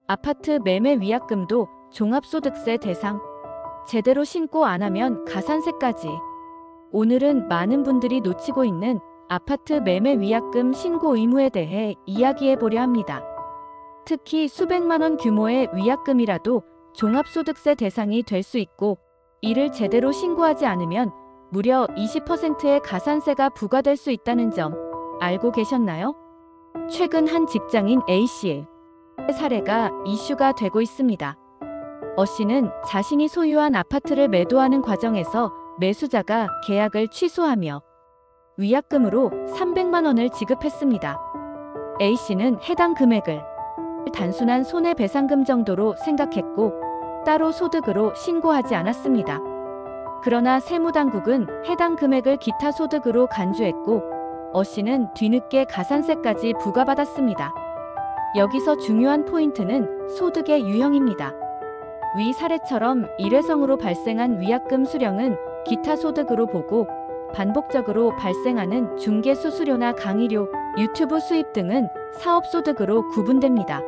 아파트 매매 위약금도 종합소득세 대상. 제대로 신고 안 하면 가산세까지. 오늘은 많은 분들이 놓치고 있는 아파트 매매 위약금 신고 의무에 대해 이야기해 보려 합니다. 특히 수백만 원 규모의 위약금이라도 종합소득세 대상이 될 수 있고, 이를 제대로 신고하지 않으면 무려 20%의 가산세가 부과될 수 있다는 점 알고 계셨나요? 최근 한 직장인 A씨의 사례가 이슈가 되고 있습니다. O'씨는 자신이 소유한 아파트를 매도하는 과정에서 매수자가 계약을 취소하며 위약금으로 300만 원을 지급했습니다. A씨는 해당 금액을 단순한 손해배상금 정도로 생각했고 따로 소득으로 신고하지 않았습니다. 그러나 세무당국은 해당 금액을 기타 소득으로 간주했고 O'씨는 뒤늦게 가산세까지 부과받았습니다. 여기서 중요한 포인트는 소득의 유형입니다. 위 사례처럼 일회성으로 발생한 위약금 수령은 기타 소득으로 보고, 반복적으로 발생하는 중개 수수료나 강의료, 유튜브 수입 등은 사업소득으로 구분됩니다.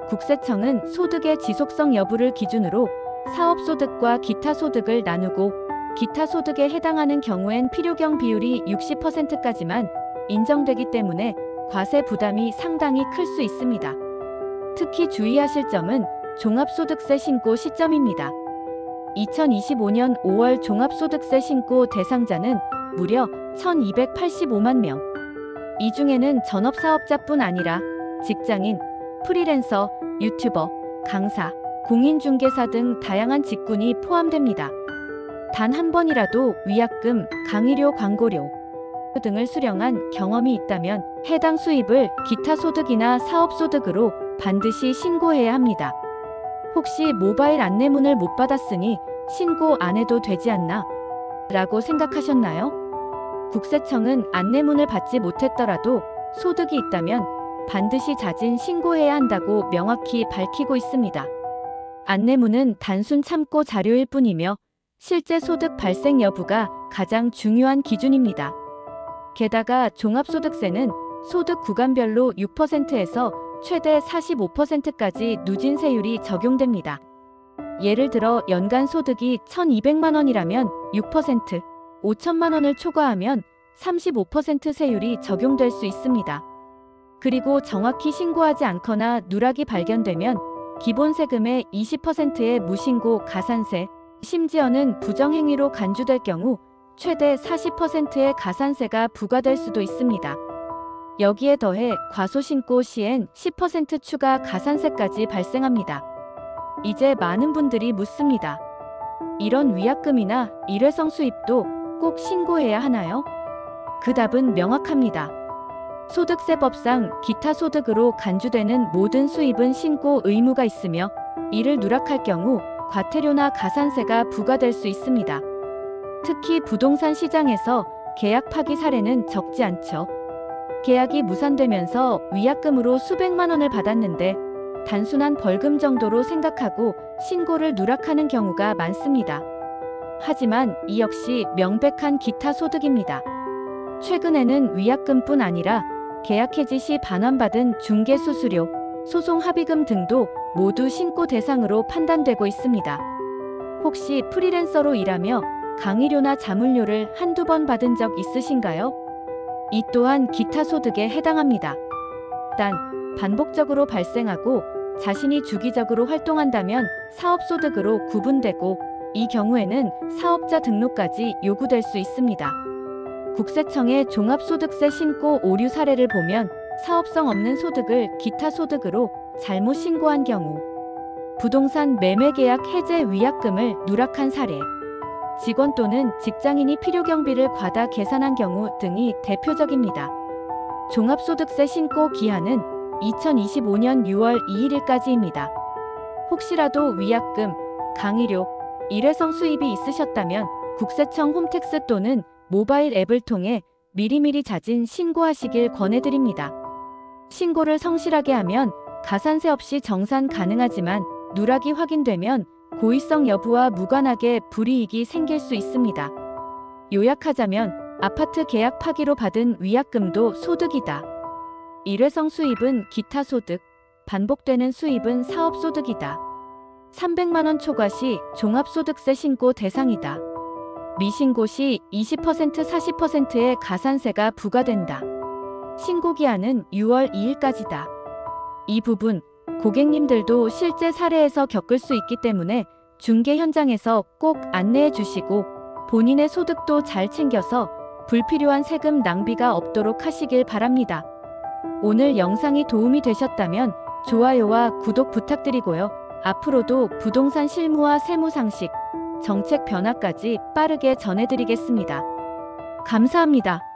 국세청은 소득의 지속성 여부를 기준으로 사업소득과 기타 소득을 나누고, 기타 소득에 해당하는 경우엔 필요경 비율이 60%까지만 인정되기 때문에 과세 부담이 상당히 클 수 있습니다. 특히 주의하실 점은 종합소득세 신고 시점입니다. 2025년 5월 종합소득세 신고 대상자는 무려 1285만 명. 이 중에는 전업사업자뿐 아니라 직장인, 프리랜서, 유튜버, 강사, 공인중개사 등 다양한 직군이 포함됩니다. 단 한 번이라도 위약금, 강의료, 광고료 등을 수령한 경험이 있다면 해당 수입을 기타 소득이나 사업소득으로 반드시 신고해야 합니다. 혹시 모바일 안내문을 못 받았으니 신고 안 해도 되지 않나? 라고 생각하셨나요? 국세청은 안내문을 받지 못했더라도 소득이 있다면 반드시 자진 신고해야 한다고 명확히 밝히고 있습니다. 안내문은 단순 참고 자료일 뿐이며 실제 소득 발생 여부가 가장 중요한 기준입니다. 게다가 종합소득세는 소득 구간별로 6%에서 최대 45%까지 누진세율이 적용됩니다. 예를 들어 연간 소득이 1,200만 원이라면 6%, 5천만 원을 초과하면 35% 세율이 적용될 수 있습니다. 그리고 정확히 신고하지 않거나 누락이 발견되면 기본 세금의 20%의 무신고 가산세, 심지어는 부정행위로 간주될 경우 최대 40%의 가산세가 부과될 수도 있습니다. 여기에 더해 과소신고 시엔 10% 추가 가산세까지 발생합니다. 이제 많은 분들이 묻습니다. 이런 위약금이나 일회성 수입도 꼭 신고해야 하나요? 그 답은 명확합니다. 소득세법상 기타 소득으로 간주되는 모든 수입은 신고 의무가 있으며, 이를 누락할 경우 과태료나 가산세가 부과될 수 있습니다. 특히 부동산 시장에서 계약 파기 사례는 적지 않죠. 계약이 무산되면서 위약금으로 수백만 원을 받았는데 단순한 벌금 정도로 생각하고 신고를 누락하는 경우가 많습니다. 하지만 이 역시 명백한 기타 소득입니다. 최근에는 위약금뿐 아니라 계약 해지 시 반환받은 중개수수료, 소송 합의금 등도 모두 신고 대상으로 판단되고 있습니다. 혹시 프리랜서로 일하며 강의료나 자문료를 한두 번 받은 적 있으신가요? 이 또한 기타 소득에 해당합니다. 단, 반복적으로 발생하고 자신이 주기적으로 활동한다면 사업소득으로 구분되고, 이 경우에는 사업자 등록까지 요구될 수 있습니다. 국세청의 종합소득세 신고 오류 사례를 보면 사업성 없는 소득을 기타 소득으로 잘못 신고한 경우, 부동산 매매 계약 해제 위약금을 누락한 사례, 직원 또는 직장인이 필요경비를 과다 계산한 경우 등이 대표적입니다. 종합소득세 신고 기한은 2025년 6월 21일까지입니다. 혹시라도 위약금, 강의료, 일회성 수입이 있으셨다면 국세청 홈택스 또는 모바일 앱을 통해 미리미리 자진 신고하시길 권해드립니다. 신고를 성실하게 하면 가산세 없이 정산 가능하지만 누락이 확인되면 고의성 여부와 무관하게 불이익이 생길 수 있습니다. 요약하자면 아파트 계약 파기로 받은 위약금도 소득이다. 일회성 수입은 기타 소득, 반복되는 수입은 사업소득이다. 300만 원 초과 시 종합소득세 신고 대상이다. 미신고 시 20% 40%의 가산세가 부과된다. 신고기한은 6월 2일까지다. 이 부분 고객님들도 실제 사례에서 겪을 수 있기 때문에 중개 현장에서 꼭 안내해 주시고 본인의 소득도 잘 챙겨서 불필요한 세금 낭비가 없도록 하시길 바랍니다. 오늘 영상이 도움이 되셨다면 좋아요와 구독 부탁드리고요. 앞으로도 부동산 실무와 세무 상식, 정책 변화까지 빠르게 전해드리겠습니다. 감사합니다.